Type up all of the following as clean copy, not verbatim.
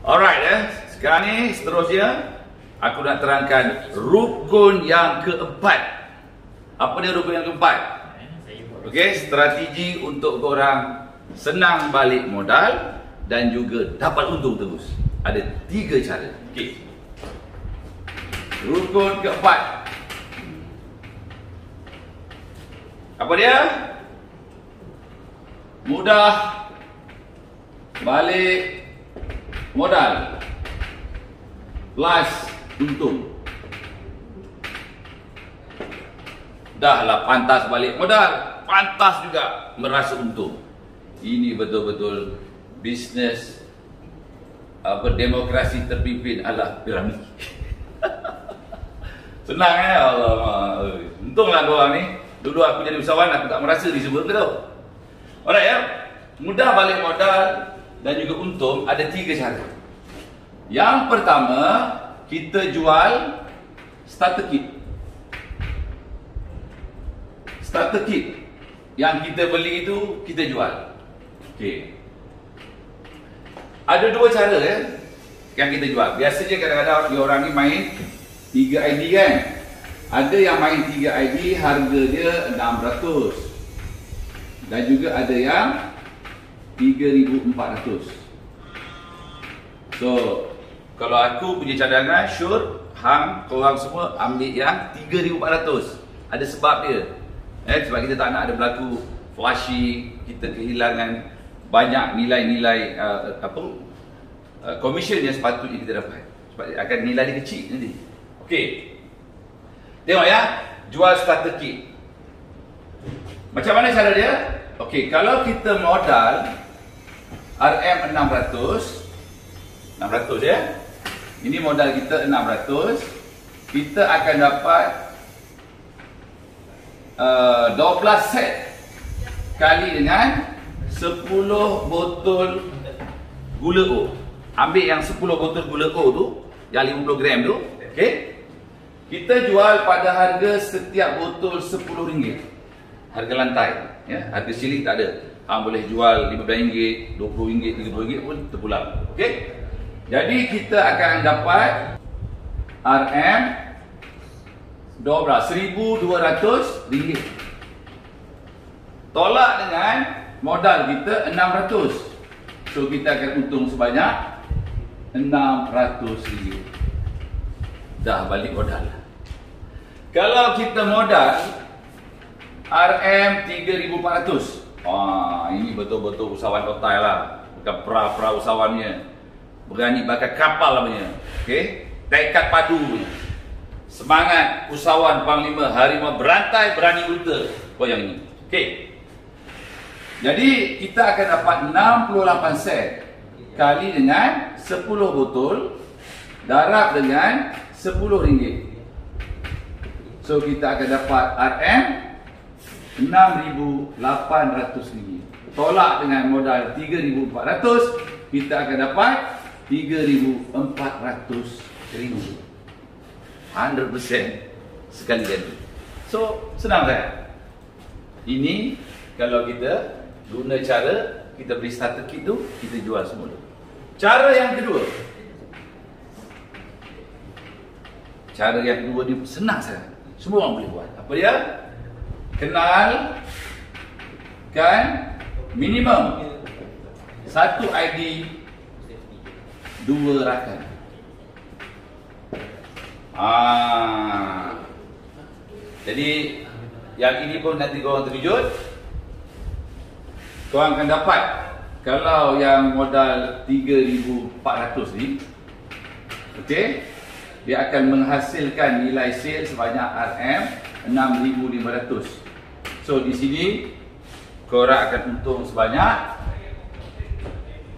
Alright, sekarang ni seterusnya aku nak terangkan rukun yang keempat. Apa dia rukun yang keempat? Okey, strategi untuk korang senang balik modal dan juga dapat untung terus. Ada 3 cara. Okey. Rukun keempat. Apa dia? Mudah balik modal plus untung. Dahlah pantas balik modal, pantas juga merasa untung. Ini betul-betul bisnes demokrasi terpimpin ala piramid. Senang Allah. Untunglah korang ni. Dulu aku jadi usahawan, aku tak merasa disebut ke tau. Alright ya. Mudah balik modal dan juga untung ada 3 cara. Yang pertama, kita jual starter kit. Starter kit yang kita beli itu kita jual. Okey. Ada 2 cara ya yang kita jual. Biasanya kadang-kadang orang ni main 3 ID kan. Ada yang main 3 ID harga dia 600. Dan juga ada yang 3,400. So, kalau aku punya cadangan, sure, hang, korang semua ambil yang 3,400. Ada sebab dia. Sebab kita tak nak ada berlaku flashy, kita kehilangan banyak nilai-nilai commission yang sepatutnya kita dapat. Sebab akan nilai dia kecil nanti. Okey. Tengok ya, jual starter kit. Macam mana cara dia? Okey, kalau kita modal RM 600 ya. Ini modal kita 600. Kita akan dapat 12 set kali dengan 10 botol gula O. Ambil yang 10 botol gula O tu, yang 50 gram tu, okey. Kita jual pada harga setiap botol RM10. Harga lantai, ya. Harga siling tak ada. Hang boleh jual RM15, RM20, RM30 pun terpulang. Okey. Jadi kita akan dapat RM RM1,200. Tolak dengan modal kita RM600. So kita akan untung sebanyak RM600. Dah balik modal. Kalau kita modal RM 3,400. Ini betul-betul usahawan total lah. Bukan pra usahawannya. Berani bakar kapal namanya. Okey, tekad padu. Semangat usahawan Panglima Harimau berantai berani ulta. Yang ini. Okey. Jadi kita akan dapat 68 set kali dengan 10 botol darab dengan RM10. So kita akan dapat RM RM6,800. Tolak dengan modal RM3,400, kita akan dapat RM3,400. 100% sekali jadi. So senang kan? Ini kalau kita guna cara kita beli starter kit tu, kita jual semula. Cara yang kedua. Cara yang kedua ni senang sangat. Semua orang boleh buat. Apa dia? Kenalkan minimum 1 ID 2 rakan. Jadi yang ini pun nanti korang terkejut. Korang akan dapat, kalau yang modal 3,400 ni, okey, dia akan menghasilkan nilai sale sebanyak RM 6,500. So di sini korang akan untung sebanyak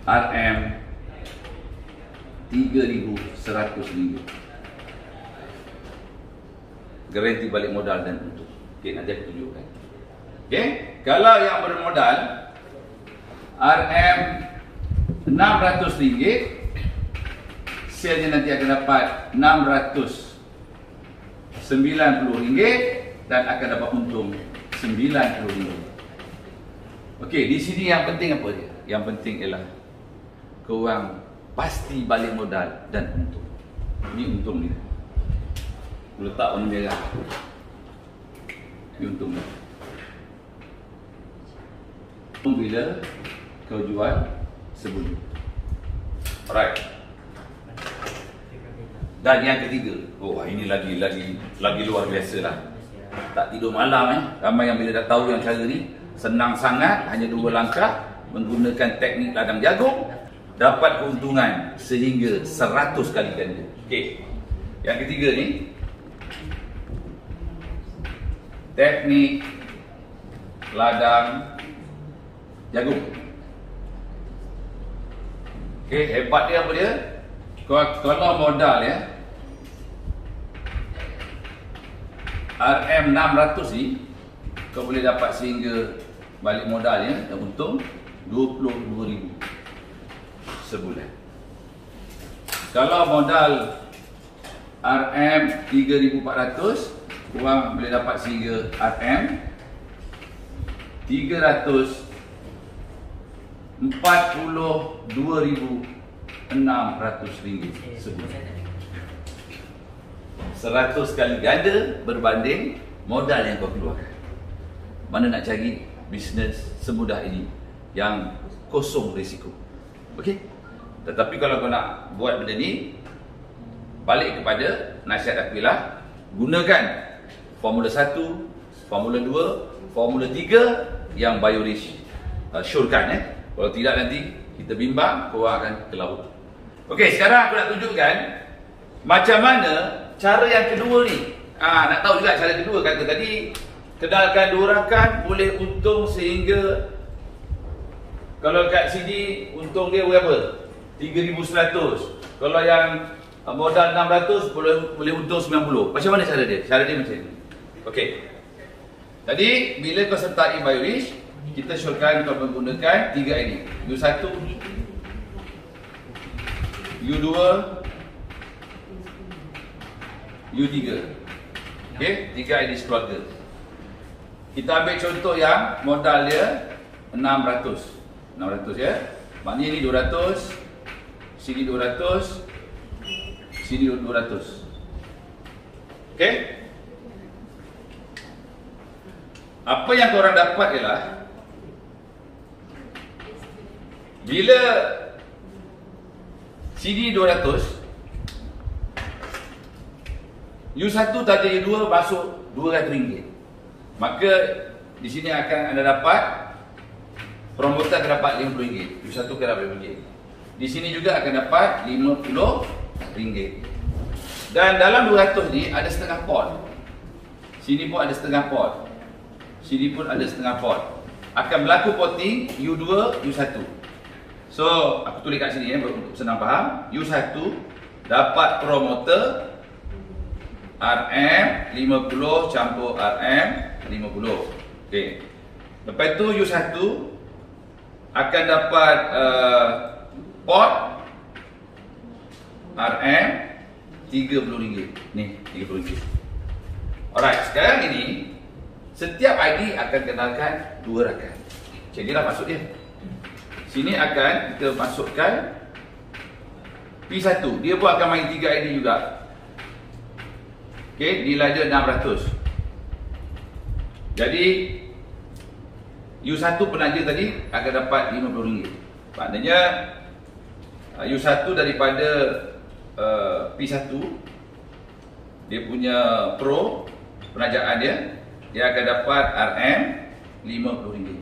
RM 3,100. Garanti balik modal dan untung. Okey, nanti aku tunjukkan. Okey, kalau yang bermodal RM 600, sale-nya nanti akan dapat RM690 dan akan dapat untung RM90. Okey, di sini yang penting apa dia? Yang penting ialah korang pasti balik modal dan untung. Ini untung ni. Letak warna merah. Ini untung ni. Bila kau jual sebelum. Alright. Dan yang ketiga, ini lagi luar biasa lah. Tak tidur malam Ramai yang bila dah tahu yang cara ni senang sangat, hanya 2 langkah, menggunakan teknik ladang jagung, dapat keuntungan sehingga 100 kali ganda. Okey. Yang ketiga ni, teknik ladang jagung. Okey, hebat dia apa dia? Kalau modal RM600 ni, kau boleh dapat sehingga balik modal dan untung 22,000 sebulan. Kalau modal RM3,400, korang boleh dapat sehingga RM342,600 sebulan. 100 kali ganda berbanding modal yang kau keluarkan. Mana nak cari bisnes semudah ini yang kosong risiko? Okey. Tetapi kalau kau nak buat benda ni, balik kepada nasihat aku lah, gunakan Formula 1, Formula 2, Formula 3 yang BioRich syorkan. Kalau tidak nanti kita bimbang, korang akan ke laut. Okey, sekarang aku nak tunjukkan macam mana cara yang kedua ni. Nak tahu juga cara kedua, kata tadi kenalkan 2 rakan boleh untung sehingga, kalau kat sini untung dia berapa? 3,100. Kalau yang modal 600 boleh untung 90. Macam mana cara dia? Cara dia macam ni. Okey. Tadi bila kau sertai BioRich, kita syorkan kau menggunakan 3 ini. U1, U2, U3. Okey, 3 ini keluarga. Kita ambil contoh yang modal dia 600. 600 ya. Maknanya ni 200, sini 200, sini 200. Okey? Apa yang korang dapat ialah bila sini 200, U1 tanda U2 masuk RM200. Maka di sini akan anda dapat, promoter akan dapat RM50. U1 akan dapat RM50. Di sini juga akan dapat RM50. Dan dalam 200 ni ada setengah pot. Sini pun ada setengah pot. Sini pun ada setengah pot. Akan berlaku potting U2, U1. So, aku tulis kat sini untuk senang faham. U1 dapat promoter RM50 campur RM50. Okey. Lepas tu U1 akan dapat pot RM30. Ni RM30. Alright, sekarang ini setiap ID akan kenalkan 2 rakan. Macam inilah maksud dia. Sini akan kita masukkan P1. Dia pun akan main 3 ID juga. Okey, nilai dia 600. Jadi U1 penaja tadi akan dapat RM50. Maknanya U1 daripada P1, dia punya pro penajaan dia akan dapat RM50.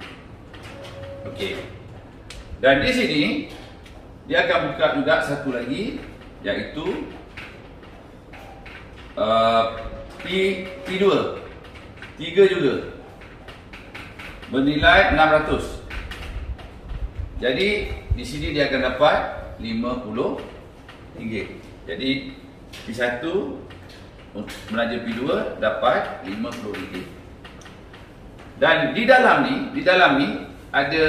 Okey. Dan di sini dia akan buka juga satu lagi, iaitu P2, 3 juga bernilai 600. Jadi di sini dia akan dapat RM50. Jadi P1 menaja P2 dapat RM50. Dan di dalam ni ada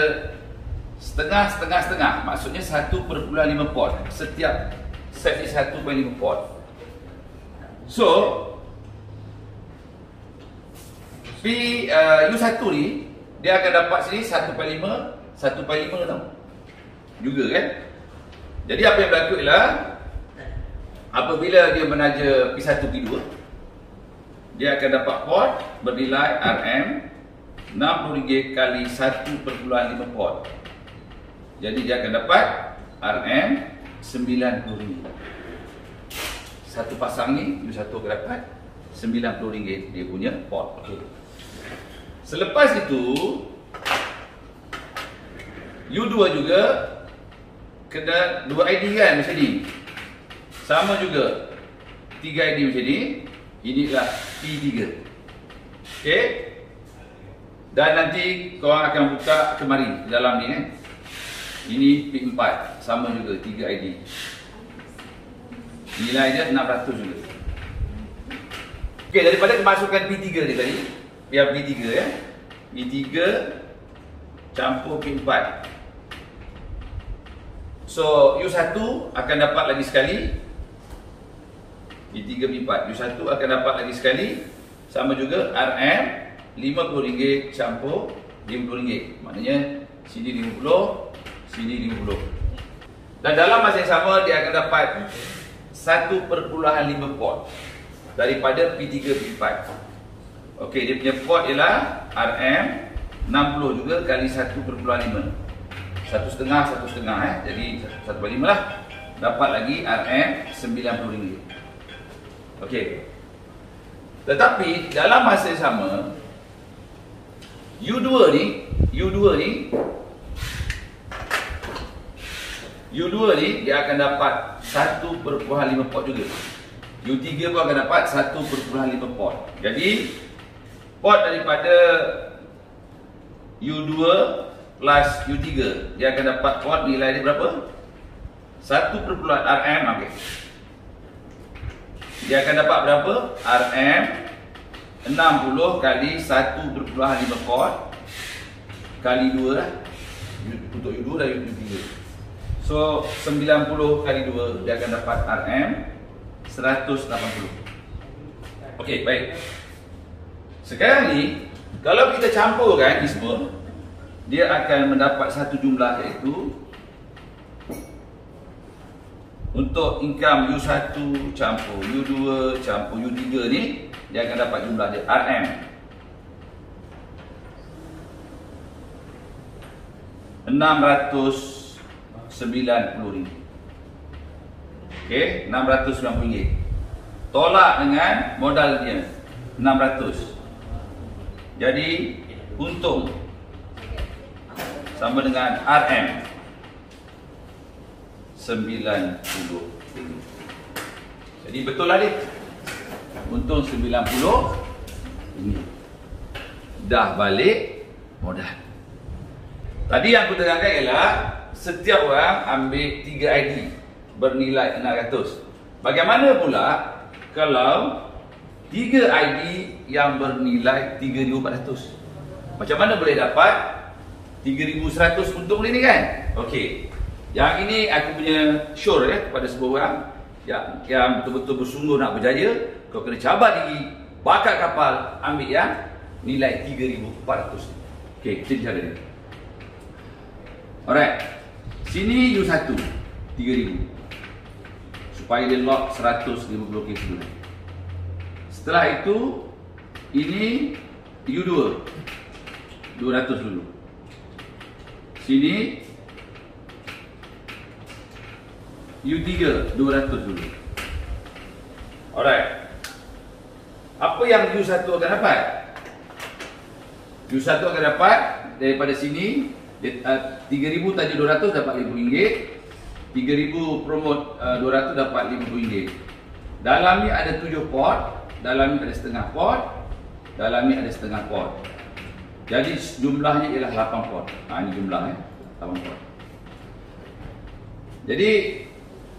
setengah, maksudnya 1/5 pot. Setiap set ni 1/5 pot. So U1 ni dia akan dapat sini 1/5 tau. Juga kan? Jadi apa yang berlaku ialah apabila dia menaja P1 P2, dia akan dapat port bernilai RM RM60 kali 1/5 port. Jadi dia akan dapat RM RM90. Satu pasang ni, U1 akan dapat RM90 dia punya port. Okay. Selepas itu U2 juga kena 2 ID kan macam ni. Sama juga 3 ID macam ni. Inilah P3. Okey. Dan nanti korang akan buka kemari dalam ni kan. Ini P4, sama juga 3 ID. Nilai dia 600 juga. Okey, daripada kemasukan P3 dia tadi, biar P3 ya. P3 campur P4. So, U1 akan dapat lagi sekali. P3 P4. U1 akan dapat lagi sekali. Sama juga RM RM50 campur RM50. Maknanya sini 50, sini 50. Dan dalam masa yang sama dia akan dapat 1/5 port daripada P3 P4. Okey, dia punya port ialah RM60 juga kali 1/5. 1/2 jadi 1/5 lah. Dapat lagi RM90. Okey. Tetapi dalam masa yang sama U2 ni dia akan dapat 1/5 port juga. U3 pun akan dapat 1/5 port. Jadi port daripada U2 plus U3 dia akan dapat port nilai dia berapa? 1/RM. Okey. Dia akan dapat berapa? RM 60 kali 1/5 port kali 2 lah. Untuk U2 dan U3. So 90 kali 2 dia akan dapat RM 180. Okey, baik. Sekarang ni kalau kita campurkan ni semua, dia akan mendapat satu jumlah iaitu untuk income U1 campur U2 campur U3 ni, dia akan dapat jumlah dia RM RM690. Okey, RM690. Tolak dengan modal dia 600. Jadi untung sama dengan RM 90. Jadi betul lah dia. Untung 90 ini. Dah balik modal. Tadi yang aku terangkan ialah setiap orang ambil 3 ID bernilai 600. Bagaimana pula kalau 3 ID yang bernilai 3,400? Macam mana boleh dapat 3,100 untung ni kan? Okey. Yang ini aku punya sure kepada semua orang yang betul-betul bersungguh nak berjaya. Kau kena cabar diri, bakar kapal, ambil yang nilai 3,400. Okey, kita cara dia. Alright. Sini U1 3,000. Supaya dia lock 150 kes dulu. Setelah itu ini U2 200 dulu. Sini U3 200 dulu. Alright. Apa yang U1 akan dapat? U1 akan dapat daripada sini 3,000 taji 200 dapat RM5. 3,000 promote 200 dapat RM50. Dalam ni ada 7 port, dalam ni ada setengah port, dalam ni ada setengah port. Jadi jumlahnya ialah 8 port. Ini jumlah 8 port. Jadi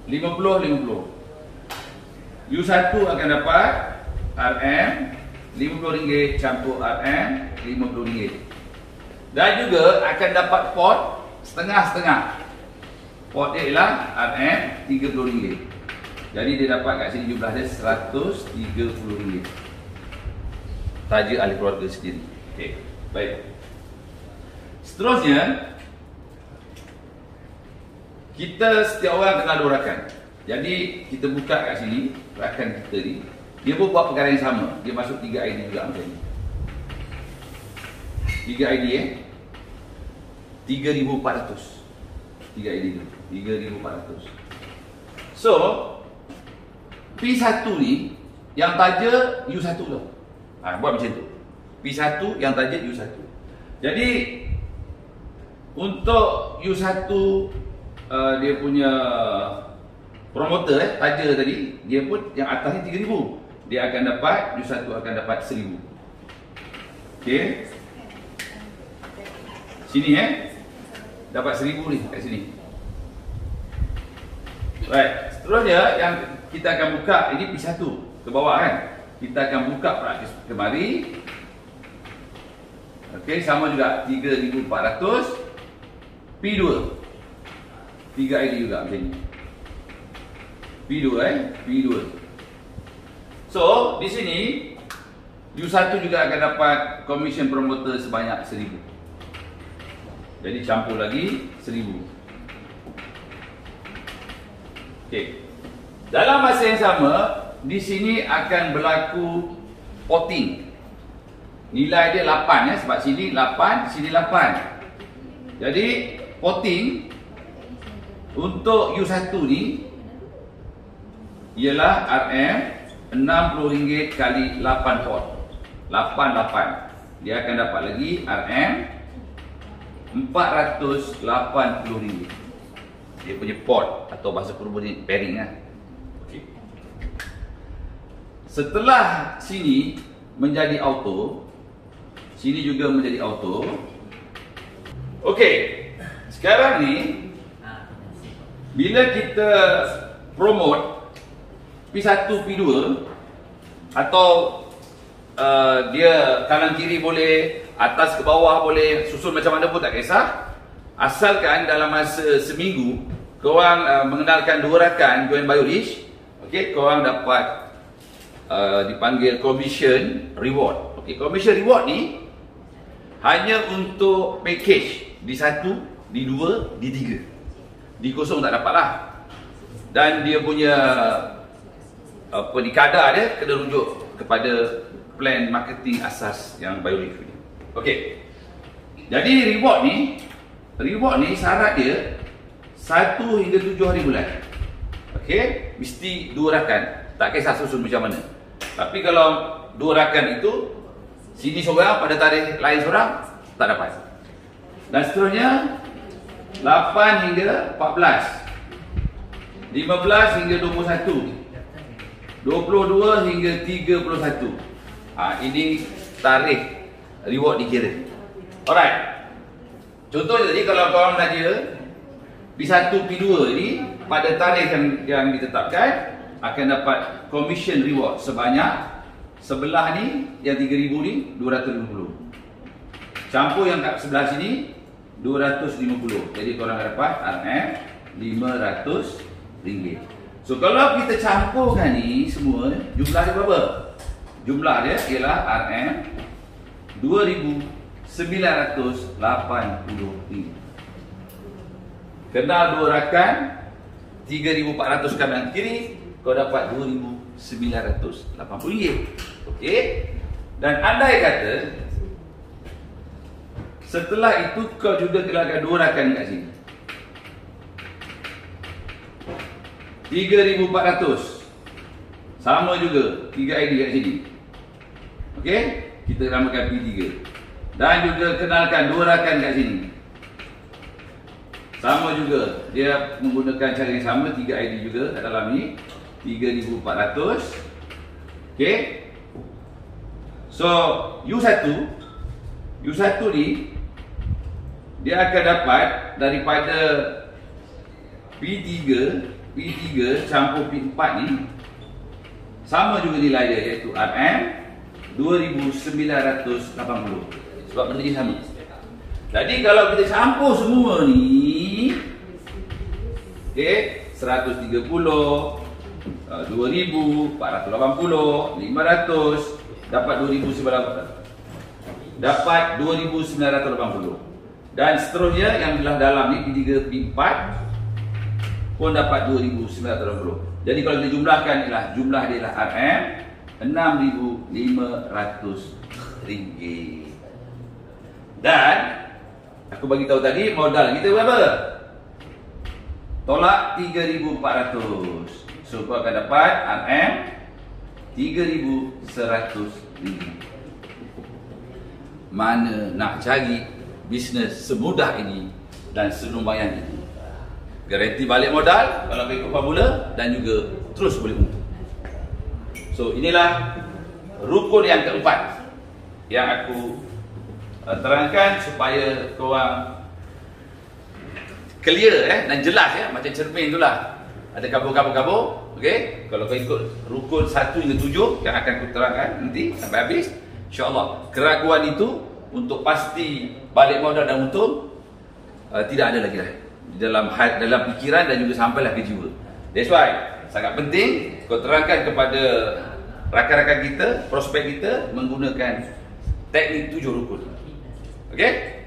50-50. U1 akan dapat RM RM50 campur RM RM50. Dan juga akan dapat port setengah-setengah. Port dia ialah RM RM30. Jadi dia dapat kat sini jumlah dia RM130. Taja ahli keluarga sendiri. Okey, baik. Seterusnya kita setiap orang kenal 2 rakan. Jadi kita buka kat sini, rakan kita ni, dia pun buat perkara yang sama. Dia masuk 3 ID juga macam ni. 3 ID 3,400. 3 ID tu 3,400. So P1 ni yang taja U1 tu. Buat macam tu. P1 yang taja U1. Jadi untuk U1 dia punya promoter taja tadi, dia pun yang atas ni 3,000. Dia akan dapat, U1 akan dapat 1,000. Okey. Sini dapat 1,000 ni kat sini. Right. Seterusnya yang kita akan buka ini P1 ke bawah kan. Kita akan buka praktis kemari. Okey, sama juga 3,400. P2. 3 ID juga macam ni. P2 P2. So, di sini U1 juga akan dapat commission promoter sebanyak 1,000. Jadi campur lagi 1,000. Okey. Dalam masa yang sama, di sini akan berlaku voting. Nilai dia 8 sebab sini 8, sini 8. Jadi voting untuk U1 ni ialah RM RM60 kali 8 pot. 88. Dia akan dapat lagi RM RM480. Dia punya pot atau bahasa purba ni pairing lah. Okay. Setelah sini menjadi auto, sini juga menjadi auto. Okey. Sekarang ni bila kita promote P1, P2 atau dia kanan kiri boleh, atas ke bawah boleh, susun macam mana pun tak kisah. Asalkan dalam masa seminggu korang mengenalkan 2 rakan join BioRich, okey, korang dapat dipanggil commission reward. Okey, commission reward ni hanya untuk package di 1, di 2, di 3. Di kosong tak dapat lah. Dan dia punya di kadar dia kena rujuk kepada plan marketing asas yang BioRich punya. Okey. Jadi reward ni syarat dia 1 hingga 7 hari bulan. Okey, mesti 2 rakan. Tak kisah susun macam mana. Tapi kalau 2 rakan itu sini seorang pada tarikh lain seorang tak dapat. Dan seterusnya 8 hingga 14, 15 hingga 21, 22 hingga 31. Ini tarikh reward dikira. Alright. Contohnya tadi kalau korang belajar P1, P2 ni pada tarikh yang ditetapkan akan dapat commission reward sebanyak sebelah ni yang 3,000 ni 250. Campur yang kat sebelah sini 250. Jadi korang dapat RM500. So kalau kita campurkan ni semua, jumlah dia berapa? Jumlah dia ialah RM2,980. Kenal 2 rakan 3,400 kanan kiri, kau dapat RM2,980. Okey. Dan andai kata setelah itu kau juga kenalkan 2 rakan kat sini, 3,400. Sama juga 3 ID kat sini. Okey, kita namakan P3. Dan juga kenalkan 2 rakan kat sini. Sama juga, dia menggunakan cara yang sama, 3 ID juga kat dalam ni, 3,400. Okey. So, U1 ni dia akan dapat daripada P3 campur P4 ni sama juga nilai dia, iaitu RM2,980. Sebab benda ni sama. Jadi kalau kita campur semua ni, okey, 130, 2,480, 500, dapat 2,980. Dan seterusnya yang belah dalam ni P3, P4 pun dapat 2,980. Jadi kalau kita jumlahkan ialah jumlah dia ialah RM RM6,500. Dan aku bagi tahu tadi modal kita berapa? Tolak 3,400. So kau akan dapat RM RM3,100. Mana nak cari bisnes semudah ini dan selumayan itu. Garanti balik modal kalau kau ikut formula dan juga terus boleh untung. So inilah rukun yang keempat yang aku terangkan supaya korang clear dan jelas macam cermin itulah. Ada kabur-kabur. Okey, kalau kau ikut rukun 1 hingga 7 yang akan aku terangkan nanti sampai habis, insya-Allah keraguan itu untuk pasti balik modal dan untung tidak ada lagi dah dalam fikiran dan juga sampailah ke jiwa. That's why sangat penting kau terangkan kepada rakan-rakan kita, prospek kita menggunakan teknik 7 rukun. Okey?